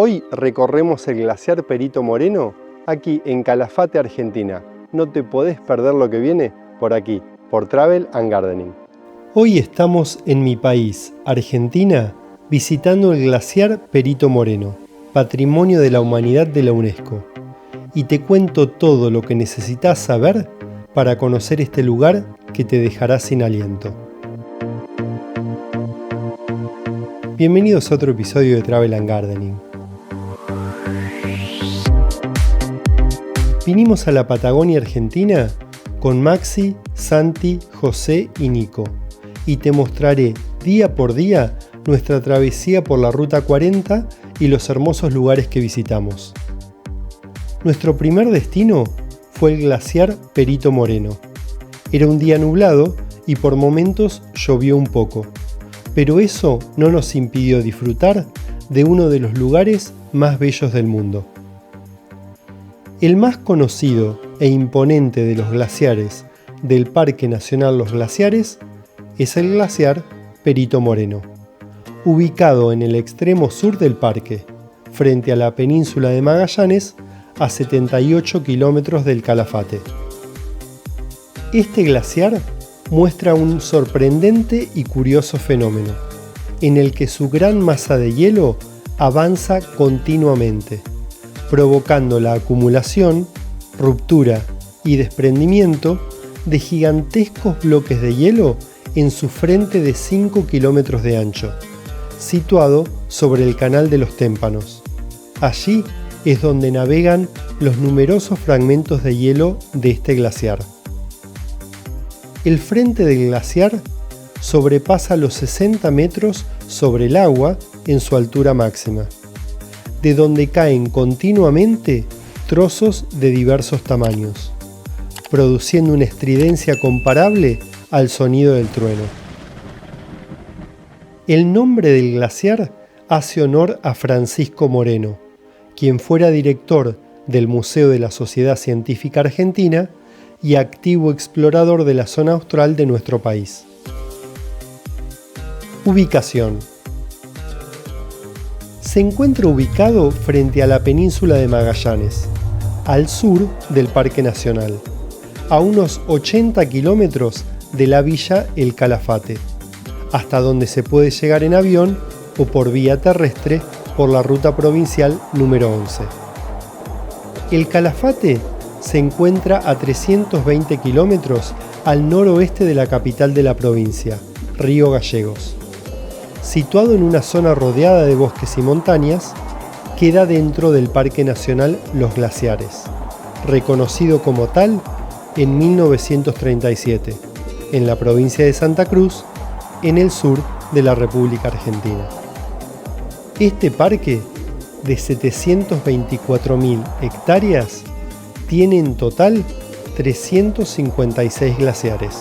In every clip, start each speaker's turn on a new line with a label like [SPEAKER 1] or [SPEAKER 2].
[SPEAKER 1] Hoy recorremos el glaciar Perito Moreno, aquí en Calafate, Argentina. No te podés perder lo que viene por aquí, por Travel and Gardening. Hoy estamos en mi país, Argentina, visitando el glaciar Perito Moreno, Patrimonio de la Humanidad de la UNESCO. Y te cuento todo lo que necesitas saber para conocer este lugar que te dejará sin aliento. Bienvenidos a otro episodio de Travel and Gardening. Vinimos a la Patagonia Argentina con Maxi, Santi, José y Nico y te mostraré día por día nuestra travesía por la Ruta 40 y los hermosos lugares que visitamos. Nuestro primer destino fue el glaciar Perito Moreno. Era un día nublado y por momentos llovió un poco, pero eso no nos impidió disfrutar de uno de los lugares más bellos del mundo. El más conocido e imponente de los glaciares del Parque Nacional Los Glaciares es el glaciar Perito Moreno, ubicado en el extremo sur del parque, frente a la península de Magallanes, a 78 kilómetros del Calafate. Este glaciar muestra un sorprendente y curioso fenómeno, en el que su gran masa de hielo avanza continuamente, provocando la acumulación, ruptura y desprendimiento de gigantescos bloques de hielo en su frente de 5 kilómetros de ancho, situado sobre el Canal de los Témpanos. Allí es donde navegan los numerosos fragmentos de hielo de este glaciar. El frente del glaciar sobrepasa los 60 metros sobre el agua en su altura máxima, de donde caen continuamente trozos de diversos tamaños, produciendo una estridencia comparable al sonido del trueno. El nombre del glaciar hace honor a Francisco Moreno, quien fuera director del Museo de la Sociedad Científica Argentina y activo explorador de la zona austral de nuestro país. Ubicación. Se encuentra ubicado frente a la península de Magallanes, al sur del Parque Nacional, a unos 80 kilómetros de la villa El Calafate, hasta donde se puede llegar en avión o por vía terrestre por la ruta provincial número 11. El Calafate se encuentra a 320 kilómetros al noroeste de la capital de la provincia, Río Gallegos. Situado en una zona rodeada de bosques y montañas, queda dentro del Parque Nacional Los Glaciares, reconocido como tal en 1937, en la provincia de Santa Cruz, en el sur de la República Argentina. Este parque, de 724.000 hectáreas, tiene en total 356 glaciares.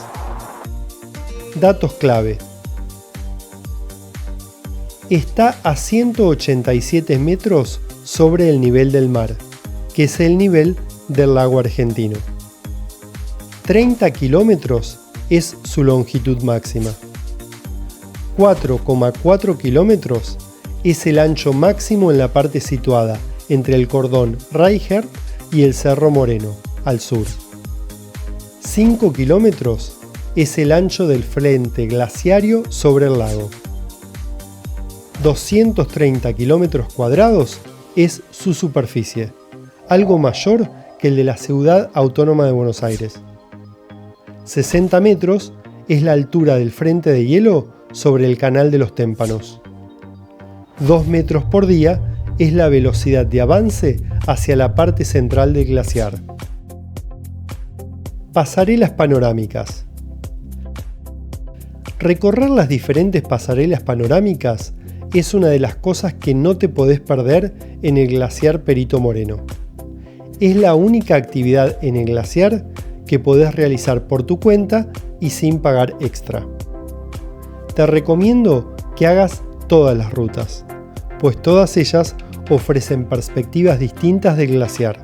[SPEAKER 1] Datos clave. Está a 187 metros sobre el nivel del mar, que es el nivel del lago argentino. 30 kilómetros es su longitud máxima. 4,4 kilómetros es el ancho máximo en la parte situada entre el cordón Reichert y el Cerro Moreno, al sur. 5 kilómetros es el ancho del frente glaciario sobre el lago. 230 kilómetros cuadrados es su superficie, algo mayor que el de la Ciudad Autónoma de Buenos Aires. 60 metros es la altura del frente de hielo sobre el Canal de los Témpanos. 2 metros por día es la velocidad de avance hacia la parte central del glaciar. Pasarelas panorámicas. Recorrer las diferentes pasarelas panorámicas es una de las cosas que no te podés perder en el glaciar Perito Moreno. Es la única actividad en el glaciar que podés realizar por tu cuenta y sin pagar extra. Te recomiendo que hagas todas las rutas, pues todas ellas ofrecen perspectivas distintas del glaciar.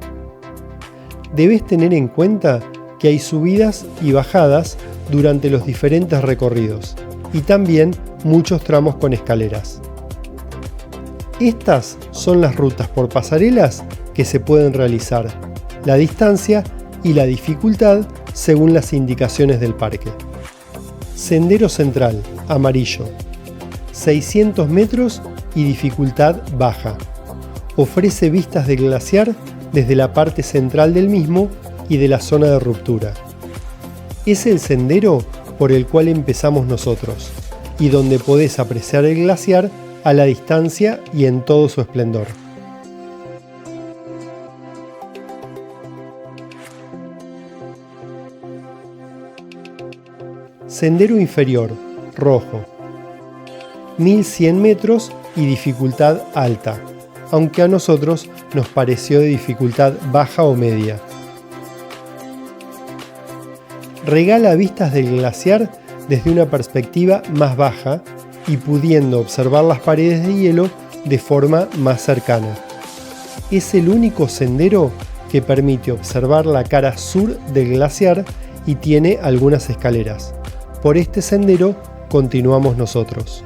[SPEAKER 1] Debes tener en cuenta que hay subidas y bajadas durante los diferentes recorridos y también muchos tramos con escaleras. Estas son las rutas por pasarelas que se pueden realizar, la distancia y la dificultad según las indicaciones del parque. Sendero central, amarillo, 600 metros y dificultad baja. Ofrece vistas del glaciar desde la parte central del mismo y de la zona de ruptura. Es el sendero por el cual empezamos nosotros y donde podés apreciar el glaciar a la distancia y en todo su esplendor. Sendero inferior, rojo, 1100 metros y dificultad alta, aunque a nosotros nos pareció de dificultad baja o media. Regala vistas del glaciar desde una perspectiva más baja y pudiendo observar las paredes de hielo de forma más cercana. Es el único sendero que permite observar la cara sur del glaciar y tiene algunas escaleras. Por este sendero continuamos nosotros.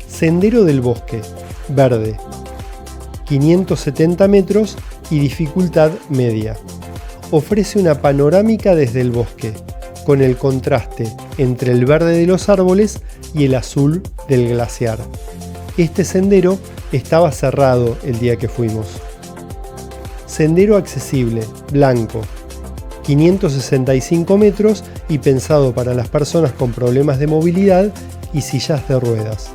[SPEAKER 1] Sendero del Bosque, verde, 570 metros y dificultad media. Ofrece una panorámica desde el bosque, con el contraste entre el verde de los árboles y el azul del glaciar. Este sendero estaba cerrado el día que fuimos. Sendero accesible, blanco, 565 metros y pensado para las personas con problemas de movilidad y sillas de ruedas.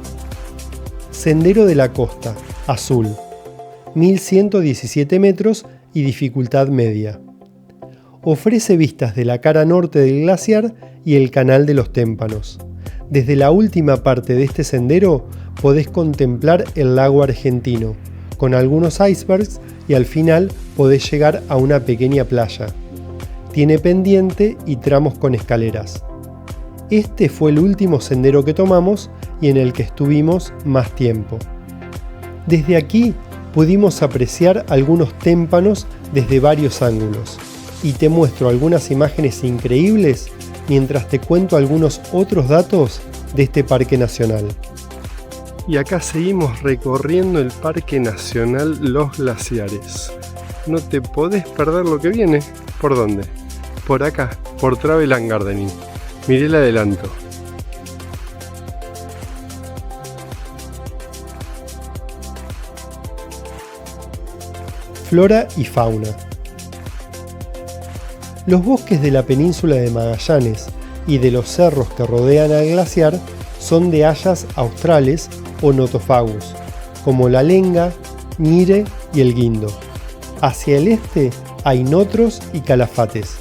[SPEAKER 1] Sendero de la Costa, azul, 1117 metros y dificultad media. Ofrece vistas de la cara norte del glaciar y el canal de los témpanos. Desde la última parte de este sendero podés contemplar el lago argentino, con algunos icebergs y al final podés llegar a una pequeña playa. Tiene pendiente y tramos con escaleras. Este fue el último sendero que tomamos y en el que estuvimos más tiempo. Desde aquí pudimos apreciar algunos témpanos desde varios ángulos y te muestro algunas imágenes increíbles mientras te cuento algunos otros datos de este parque nacional. Y acá seguimos recorriendo el Parque Nacional Los Glaciares. No te podés perder lo que viene. ¿Por dónde? Por acá, por Travel & Gardening. Miré el adelanto. Flora y fauna. Los bosques de la península de Magallanes y de los cerros que rodean al glaciar son de hayas australes o notofagus, como la lenga, ñire y el guindo. Hacia el este hay notros y calafates.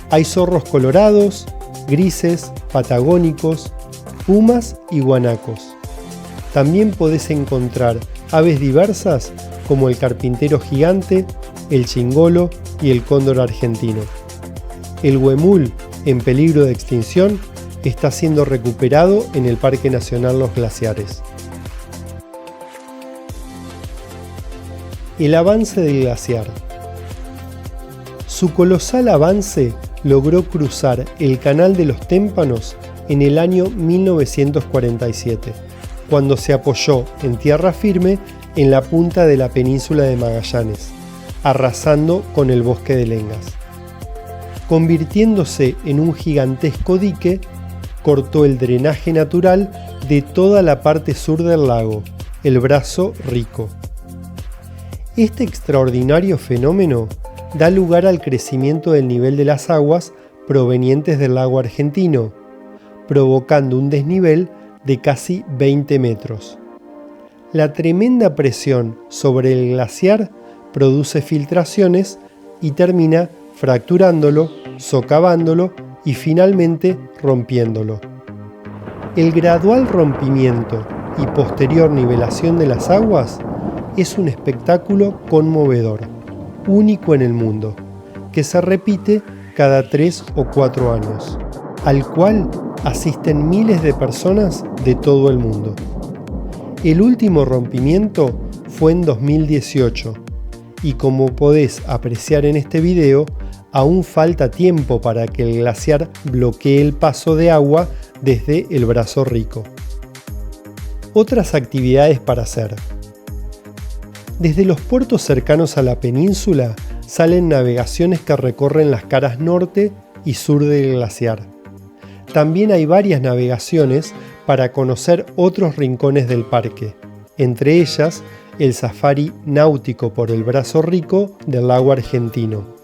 [SPEAKER 1] Hay zorros colorados, grises, patagónicos, pumas y guanacos. También podés encontrar aves diversas como el carpintero gigante, el chingolo y el cóndor argentino. El huemul, en peligro de extinción, está siendo recuperado en el Parque Nacional Los Glaciares. El avance del glaciar. Su colosal avance logró cruzar el Canal de los Témpanos en el año 1947, cuando se apoyó en tierra firme en la punta de la península de Magallanes, arrasando con el bosque de lengas. Convirtiéndose en un gigantesco dique, cortó el drenaje natural de toda la parte sur del lago, el Brazo Rico. Este extraordinario fenómeno da lugar al crecimiento del nivel de las aguas provenientes del lago argentino, provocando un desnivel de casi 20 metros. La tremenda presión sobre el glaciar produce filtraciones y termina fracturándolo, socavándolo y finalmente rompiéndolo. El gradual rompimiento y posterior nivelación de las aguas es un espectáculo conmovedor, único en el mundo, que se repite cada 3 o 4 años, al cual asisten miles de personas de todo el mundo. El último rompimiento fue en 2018 y como podés apreciar en este video, aún falta tiempo para que el glaciar bloquee el paso de agua desde el Brazo Rico. Otras actividades para hacer. Desde los puertos cercanos a la península salen navegaciones que recorren las caras norte y sur del glaciar. También hay varias navegaciones para conocer otros rincones del parque, entre ellas el safari náutico por el Brazo Rico del lago Argentino,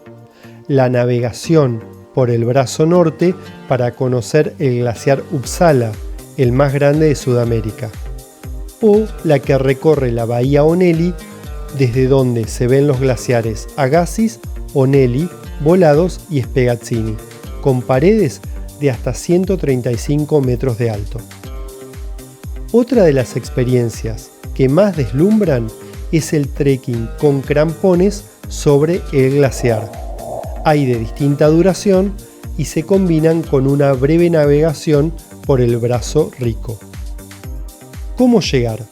[SPEAKER 1] la navegación por el brazo norte para conocer el glaciar Uppsala, el más grande de Sudamérica, o la que recorre la bahía Onelli, desde donde se ven los glaciares Agassiz, Onelli, Volados y Spiegazzini, con paredes de hasta 135 metros de alto. Otra de las experiencias que más deslumbran es el trekking con crampones sobre el glaciar. Hay de distinta duración y se combinan con una breve navegación por el Brazo Rico. ¿Cómo llegar?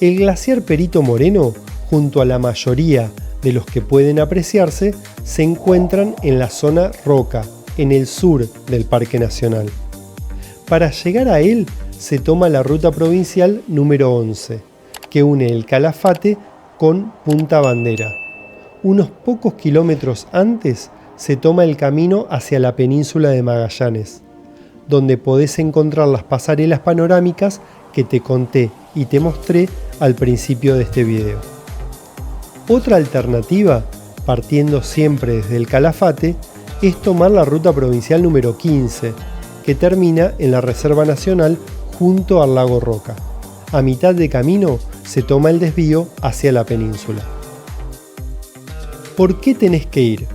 [SPEAKER 1] El glaciar Perito Moreno, junto a la mayoría de los que pueden apreciarse, se encuentran en la zona Roca, en el sur del Parque Nacional. Para llegar a él se toma la ruta provincial número 11, que une el Calafate con Punta Bandera. Unos pocos kilómetros antes se toma el camino hacia la península de Magallanes, donde podés encontrar las pasarelas panorámicas que te conté y te mostré al principio de este video. Otra alternativa, partiendo siempre desde el Calafate, es tomar la ruta provincial número 15, que termina en la Reserva Nacional junto al lago Roca. A mitad de camino se toma el desvío hacia la península. ¿Por qué tenés que ir?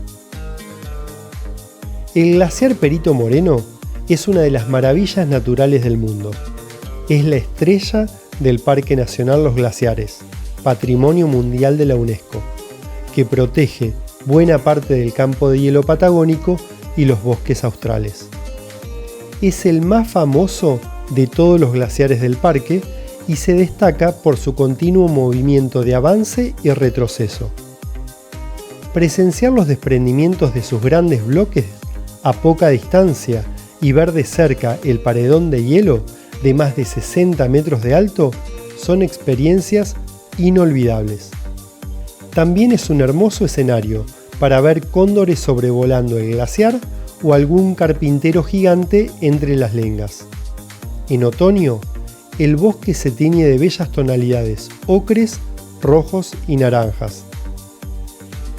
[SPEAKER 1] El glaciar Perito Moreno es una de las maravillas naturales del mundo. Es la estrella del Parque Nacional Los Glaciares, Patrimonio Mundial de la UNESCO, que protege buena parte del campo de hielo patagónico y los bosques australes. Es el más famoso de todos los glaciares del parque y se destaca por su continuo movimiento de avance y retroceso. Presenciar los desprendimientos de sus grandes bloques a poca distancia y ver de cerca el paredón de hielo de más de 60 metros de alto son experiencias inolvidables. También es un hermoso escenario para ver cóndores sobrevolando el glaciar o algún carpintero gigante entre las lengas. En otoño, el bosque se tiñe de bellas tonalidades ocres, rojos y naranjas.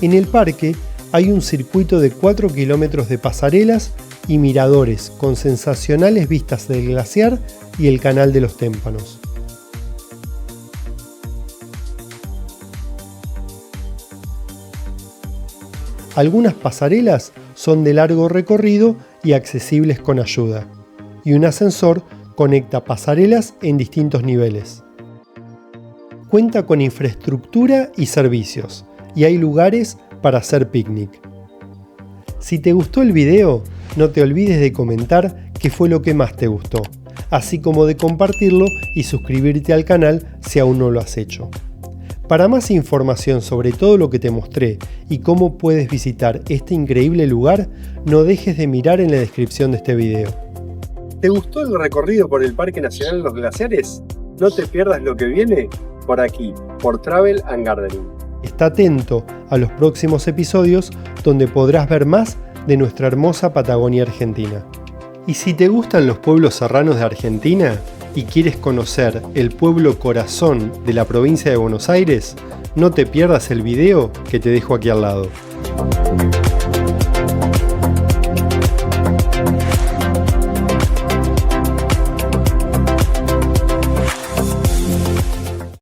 [SPEAKER 1] En el parque hay un circuito de 4 kilómetros de pasarelas y miradores con sensacionales vistas del glaciar y el canal de los témpanos. Algunas pasarelas son de largo recorrido y accesibles con ayuda, y un ascensor conecta pasarelas en distintos niveles. Cuenta con infraestructura y servicios, y hay lugares para hacer picnic. Si te gustó el video, no te olvides de comentar qué fue lo que más te gustó, así como de compartirlo y suscribirte al canal si aún no lo has hecho. Para más información sobre todo lo que te mostré y cómo puedes visitar este increíble lugar, no dejes de mirar en la descripción de este video. ¿Te gustó el recorrido por el Parque Nacional Los Glaciares? No te pierdas lo que viene por aquí, por Travel and Gardening. Está atento a los próximos episodios donde podrás ver más de nuestra hermosa Patagonia Argentina. Y si te gustan los pueblos serranos de Argentina y quieres conocer el pueblo corazón de la provincia de Buenos Aires, no te pierdas el video que te dejo aquí al lado.